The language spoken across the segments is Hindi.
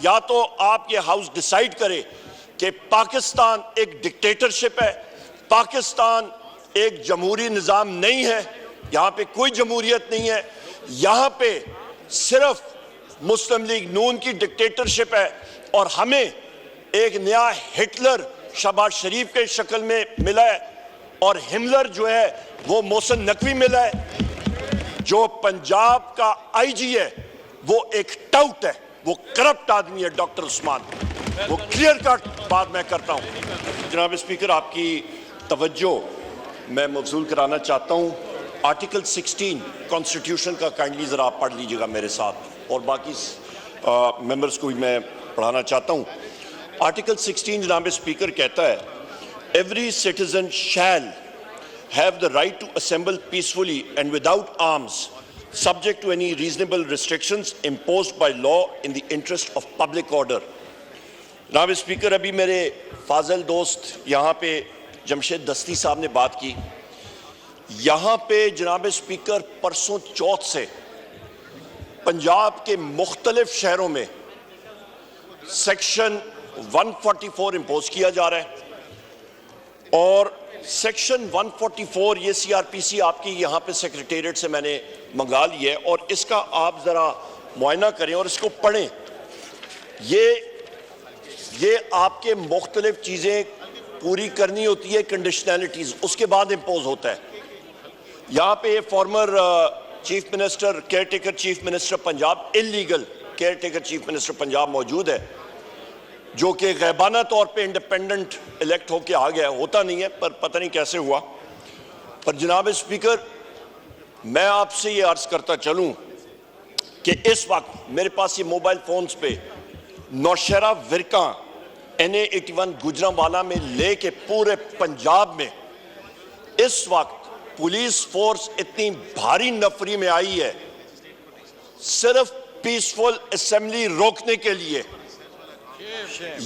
या तो आप ये हाउस डिसाइड करे कि पाकिस्तान एक डिक्टेटरशिप है, पाकिस्तान एक जमहूरी निज़ाम नहीं है, यहाँ पे कोई जमहूरियत नहीं है, यहाँ पे सिर्फ मुस्लिम लीग नून की डिक्टेटरशिप है और हमें एक नया हिटलर शहबाज शरीफ के शक्ल में मिला है और हिमलर जो है वो मोहसिन नकवी मिला है। जो पंजाब का आईजी है वो एक टाउट है, वो करप्ट आदमी है डॉक्टर उस्मान। वो क्लियर कट बात मैं करता हूं। जनाब स्पीकर, आपकी तवज्जो मैं मबसूल कराना चाहता हूं। आर्टिकल 16 कॉन्स्टिट्यूशन का काइंडली ज़रा आप पढ़ लीजिएगा मेरे साथ, और बाकी मेंबर्स को भी मैं पढ़ाना चाहता हूं। आर्टिकल 16 जनाब स्पीकर कहता है, every citizen shell have the right to assemble peacefully and without arms, subject to any reasonable restrictions imposed by law in the interest of public order. जनाब स्पीकर, अभी मेरे फाजल दोस्त यहाँ पे जमशेद दस्ती साहब ने बात की। यहाँ पे जनाब स्पीकर परसों चौथ से पंजाब के मुख्तलिफ शहरों में सेक्शन 144 इम्पोज किया जा रहा है और सेक्शन 144 ये सीआरपीसी आपकी यहाँ पे सेक्रेटेरिएट से मैंने मंगा ली है और इसका आप ज़रा मुआयना करें और इसको पढ़ें। ये आपके मुख्तलिफ चीज़ें पूरी करनी होती है, कंडीशनैलिटीज़, उसके बाद इम्पोज होता है। यहाँ पे former chief minister, care taker chief minister Punjab, illegal care taker chief minister Punjab मौजूद है, जो कि गैबाना तौर पे इंडिपेंडेंट इलेक्ट होके आ गया। होता नहीं है पर पता नहीं कैसे हुआ। पर जनाब स्पीकर, मैं आपसे ये अर्ज करता चलूं कि इस वक्त मेरे पास ये मोबाइल फोन्स पे नौशहरा विरका NA 81 गुजरांवाला में लेके पूरे पंजाब में इस वक्त पुलिस फोर्स इतनी भारी नफरी में आई है सिर्फ पीसफुल असेंबली रोकने के लिए।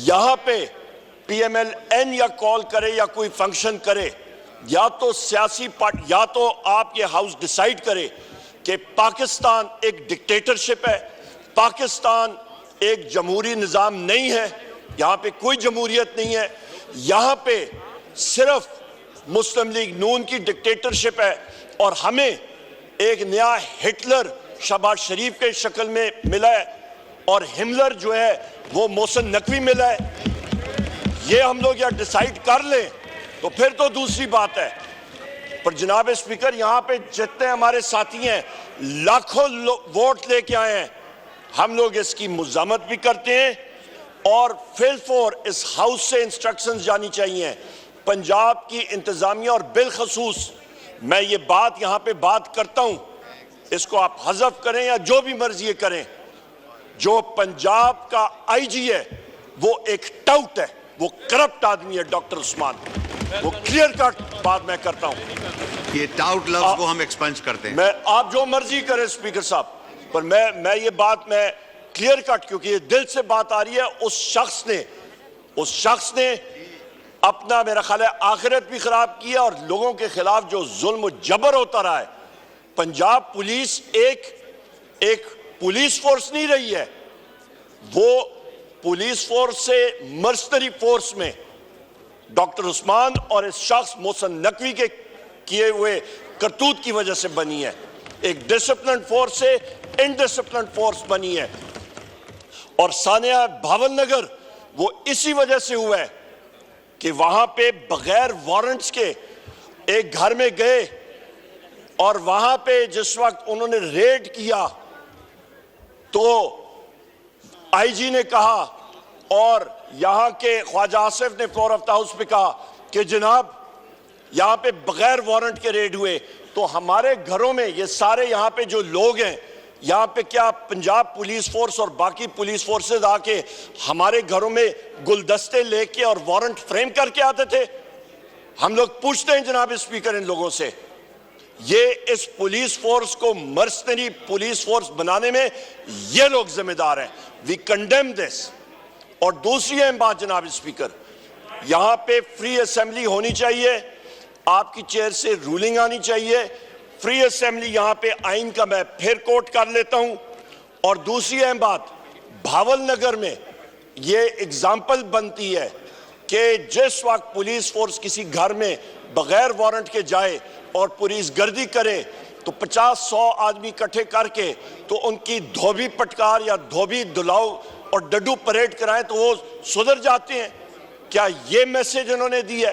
यहां पे PMLN या कॉल करे या कोई फंक्शन करे, या तो सियासी पार्टी, या तो आप ये हाउस डिसाइड करे कि पाकिस्तान एक डिक्टेटरशिप है, पाकिस्तान एक जमहूरी निज़ाम नहीं है, यहां पे कोई जमहूरियत नहीं है, यहां पे सिर्फ मुस्लिम लीग नून की डिक्टेटरशिप है और हमें एक नया हिटलर शहबाज शरीफ के शक्ल में मिला है और हिमलर जो है वो मोहसिन नकवी मिला है। ये हम लोग या डिसाइड कर लें तो फिर तो दूसरी बात है। पर जनाब स्पीकर, यहाँ पे जितने हमारे साथी हैं लाखों वोट लेके आए हैं, हम लोग इसकी मुज़ामत भी करते हैं और फिलफोर इस हाउस से इंस्ट्रक्शंस जानी चाहिए पंजाब की इंतजामिया और बिलखसूस मैं ये बात यहाँ पे बात करता हूँ, इसको आप हज़फ करें या जो भी मर्जी ये करें, जो पंजाब का आईजी है वो एक टाउट है, वो करप्ट आदमी है डॉक्टर उस्मान। वो क्लियर कट बात मैं करता हूं। ये टाउट लफ्ज को हम एक्सपेंस करते हैं। मैं आप जो मर्जी करें स्पीकर साहब, पर मैं ये बात मैं क्लियर कट, क्योंकि ये दिल से बात आ रही है। उस शख्स ने अपना मेरा ख्याल है आखिरत भी खराब किया और लोगों के खिलाफ जो जुल्म जबर होता रहा है। पंजाब पुलिस एक पुलिस फोर्स नहीं रही है, वो पुलिस फोर्स से मर्सनरी फोर्स में डॉक्टर उस्मान और इस शख्स मोहसिन नकवी के किए हुए करतूत की वजह से बनी है। एक डिसिप्लिन फोर्स से इनडिसिप्लिन फोर्स बनी है और सानिया भावल नगर वो इसी वजह से हुआ है कि वहां पे बगैर वारंट्स के एक घर में गए और वहां पे जिस वक्त उन्होंने रेड किया तो आईजी ने कहा और यहां के ख्वाजा आसिफ ने फ्लोर ऑफ द हाउस पे कहा कि जनाब यहां पे बगैर वारंट के रेड हुए। तो हमारे घरों में ये सारे यहां पे जो लोग हैं, यहां पे क्या पंजाब पुलिस फोर्स और बाकी पुलिस फोर्सेस आके हमारे घरों में गुलदस्ते लेके और वारंट फ्रेम करके आते थे? हम लोग पूछते हैं जनाब स्पीकर इन लोगों से, ये इस पुलिस फोर्स को मर्सनरी पुलिस फोर्स बनाने में ये लोग जिम्मेदार हैं। We condemn this. और दूसरी अहम बात जनाब स्पीकर, यहां पे फ्री असेंबली होनी चाहिए, आपकी चेयर से रूलिंग आनी चाहिए, फ्री असेंबली यहां पे आइन का मैं फिर कोट कर लेता हूं। और दूसरी अहम बात, भावल नगर में ये एग्जाम्पल बनती है कि जिस वक्त पुलिस फोर्स किसी घर में बगैर वारंट के जाए और पुलिस गर्दी करे तो 50-100 आदमी इकट्ठे करके तो उनकी धोबी पटकार या धोबी दुलाव और डड्डू परेड कराएं तो वो सुधर जाते हैं। क्या ये मैसेज उन्होंने दी है?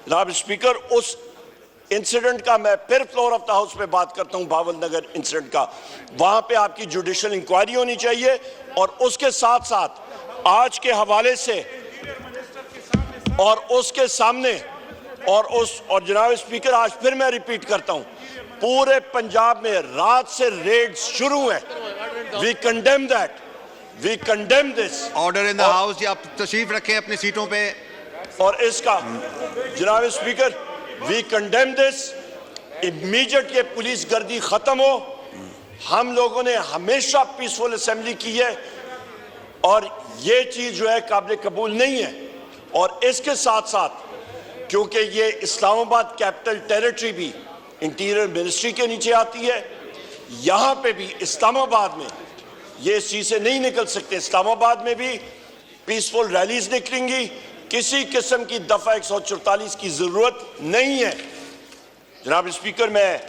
जनाब स्पीकर, उस इंसिडेंट का मैं फिर फ्लोर ऑफ द हाउस पे बात करता हूं, भावल नगर इंसिडेंट का। वहां पे आपकी जुडिशियल इंक्वायरी होनी चाहिए और उसके साथ साथ आज के हवाले से और उसके सामने और जनाब स्पीकर, आज फिर मैं रिपीट करता हूं, पूरे पंजाब में रात से रेड शुरू है। We condemn that, we condemn this. Order in the house, आप तशरीफ रखें अपनी सीटों पे। और इसका जनाब speaker, we condemn this. Immediate ये पुलिस गर्दी खत्म हो। हम लोगों ने हमेशा पीसफुल असेंबली की है और ये चीज जो है काबिल कबूल नहीं है। और इसके साथ साथ क्योंकि ये इस्लामाबाद कैपिटल टेरिटरी भी इंटीरियर मिनिस्ट्री के नीचे आती है, यहां पे भी इस्लामाबाद में ये इस चीज से नहीं निकल सकते। इस्लामाबाद में भी पीसफुल रैलीज निकलेंगी, किसी किस्म की दफा 144 की जरूरत नहीं है। जनाब स्पीकर, मैं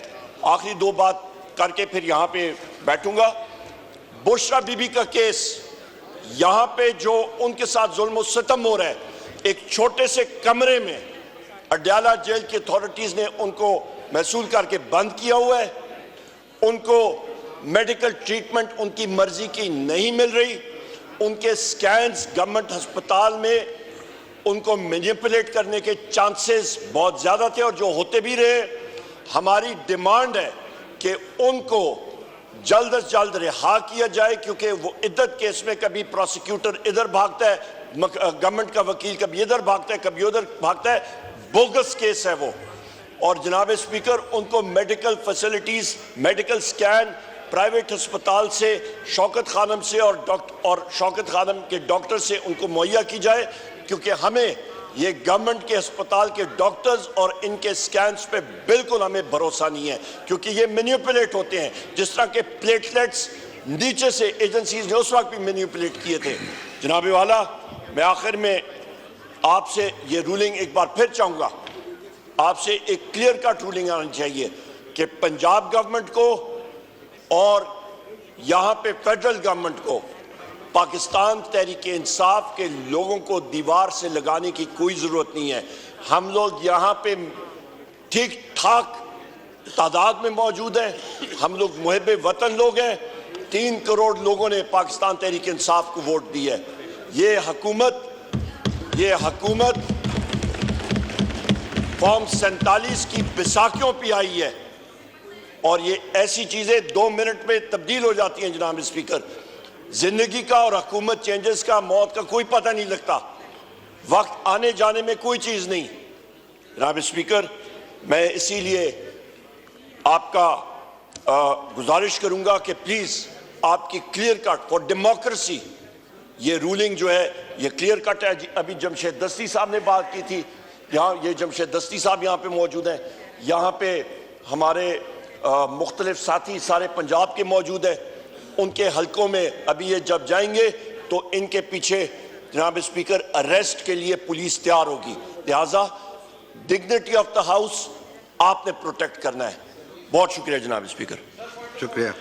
आखिरी 2 बात करके फिर यहां पे बैठूंगा। बुशरा बीबी का केस, यहां पे जो उनके साथ जुल्म और सितम हो रहा है, एक छोटे से कमरे में अडयाला जेल की अथॉरिटीज ने उनको महसूल करके बंद किया हुआ है। उनको मेडिकल ट्रीटमेंट उनकी मर्जी की नहीं मिल रही। उनके स्कैन्स गवर्नमेंट अस्पताल में उनको मैनिपुलेट करने के चांसेस बहुत ज्यादा थे और जो होते भी रहे। हमारी डिमांड है कि उनको जल्द से जल्द रिहा किया जाए, क्योंकि वो इद्दत केस में कभी प्रोसिक्यूटर इधर भागता है, गवर्नमेंट का वकील कभी इधर भागता है, कभी उधर भागता है। बोगस केस है वो। और जनाब स्पीकर, उनको medical facilities, medical scan private अस्पताल से, शौकत खानम से और शौकत खानम के डॉक्टर से उनको मुहैया की जाए, क्योंकि हमें ये गवर्नमेंट के अस्पताल के डॉक्टर्स और इनके स्कैन्स पे बिल्कुल हमें भरोसा नहीं है, क्योंकि ये मैनिपुलेट होते हैं। जिस तरह के प्लेटलेट्स नीचे से एजेंसीज ने उस वक्त भी मैनिपुलेट किए थे। जनाब वाला, मैं आखिर में आपसे ये रूलिंग एक बार फिर चाहूंगा, आपसे एक क्लियर कट रूलिंग आनी चाहिए कि पंजाब गवर्नमेंट को और यहां पे फेडरल गवर्नमेंट को पाकिस्तान तहरीक इंसाफ के लोगों को दीवार से लगाने की कोई जरूरत नहीं है। हम लोग यहां पे ठीक ठाक तादाद में मौजूद हैं। हम लोग मुहिब वतन लोग हैं। 3 करोड़ लोगों ने पाकिस्तान तहरीक इंसाफ को वोट दी है। ये हुकूमत फॉर्म 47 की बैसाखियों पे आई है और ये ऐसी चीजें 2 मिनट में तब्दील हो जाती हैं। जनाब स्पीकर, जिंदगी का और हुकूमत चेंजेस का, मौत का कोई पता नहीं लगता। वक्त आने जाने में कोई चीज नहीं। जनाब स्पीकर, मैं इसीलिए आपका गुजारिश करूंगा कि प्लीज आपकी क्लियर कट फॉर डेमोक्रेसी ये रूलिंग जो है ये क्लियर कट है। अभी जमशेद दस्ती साहब ने बात की थी, यहाँ ये जमशेद दस्ती साहब यहाँ पे मौजूद हैं। यहाँ पे हमारे मुख्तलिफ साथी सारे पंजाब के मौजूद हैं। उनके हलकों में अभी ये जब जाएंगे तो इनके पीछे जनाब स्पीकर अरेस्ट के लिए पुलिस तैयार होगी। लिहाजा डिग्निटी ऑफ द हाउस आपने प्रोटेक्ट करना है। बहुत शुक्रिया जनाब स्पीकर। शुक्रिया।